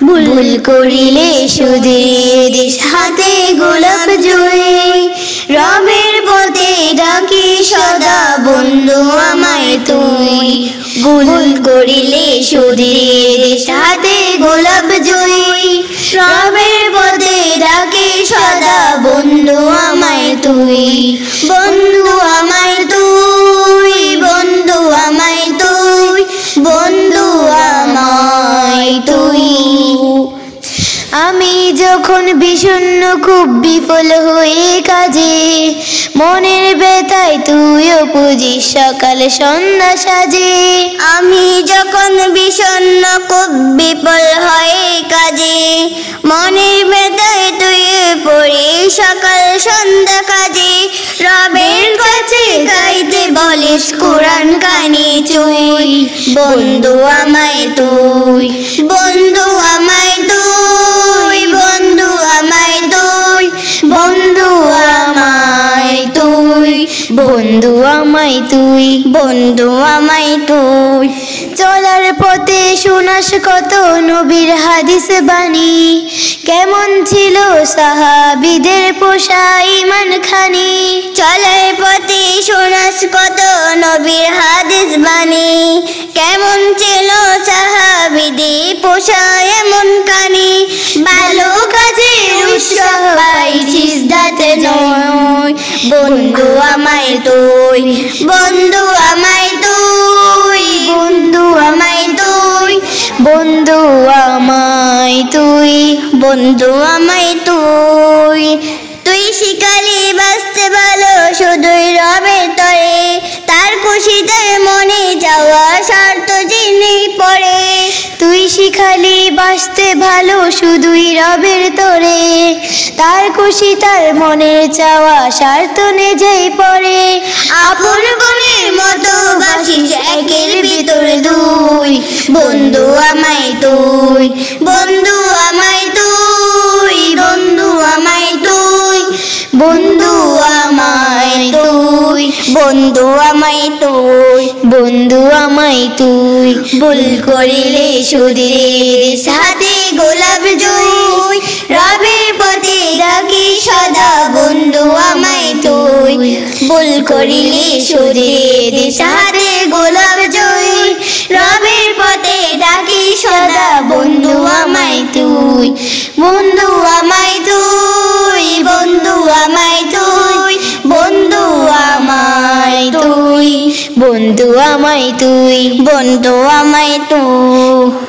ভুল করিলে সুধীর দিস হাতে গোলাপ জুঁই রবের পথে ডাকি সদা বন্ধু আমায় তুই ভুল করিলে সুধীর দিস হাতে গোলাপ জুঁই রবের পথে ডাকি সদা বন্ধু আমায় তুই বন্ধু আমায় তুই বন্ধু আমায় তুই বন্ধু আমায় তুই আমি যখন বিষণ্ণ খুব বিফল হয়ে কাজে মনের ব্যথায় তুইও পুজিস সকাল সন্ধ্যা সাজে আমি যখন বিষণ্ণ খুব বিফল হয়ে কাজে মনের ব্যথায় তুই পড়ি সকাল সন্ধ্যা কাজে রবের কাছে গাইতে বলিস কোরআন কানে চুই বন্ধু আমায় তুই বন্ধু আমায় তুই বন্ধু আমায় তুই বন্ধু আমায় তুই বন্ধু আমায় তুই বন্ধু আমায় তুই চলার পথে শোনাস কত নবীর হাদিস বাণী কেমন ছিল সাহাবীদের পোষা ঈমান খানি চলার পথে শোনাস কত নবীর হাদিস বাণী কেমন ছিল সাহাবীদের পোষা এমন কানি ভালো কাজের উৎসাহ পাই সিজদাতে নয় বন্ধু আমায় তুই বন্ধু আমায় তুই বন্ধু আমায় তুই বন্ধু আমায় তুই বন্ধু আমায় তুই তুই শিখালি বাঁচতে ভালো শুধুই রবের তরে তার খুশিতে মনে যাওয়া স্বার্থ যিনি পড়ে তুই শিখালি বাঁচতে ভালো শুধুই রবের তরে তার খুশি তার মনের চাওয়া স্বার্থ নিজেই পড়ে আপন বোনের মতো বাসিস একের ভিতরে দুই বন্ধু আমায় তুই বন্ধু আমায় তুই বন্ধু আমায় তুই বন্ধু আমায় তুই বন্ধু আমায় তুই বন্ধু আমায় তুই ভুল করিলে সুধীর সাথে গোলাপ জুঁই রবের পথে ডাকি সদা বন্ধু আমায় তুই ভুল করিলে সুধীর সাথে গোলাপ জুঁই রবের পথে ডাকি সদা বন্ধু আমায় তুই বন্ধু আমায় তুই বন্ধু আমায় তুই বন্ধু আমায় তুই বন্ধু আমায় তুই বন্ধু আমায় তুই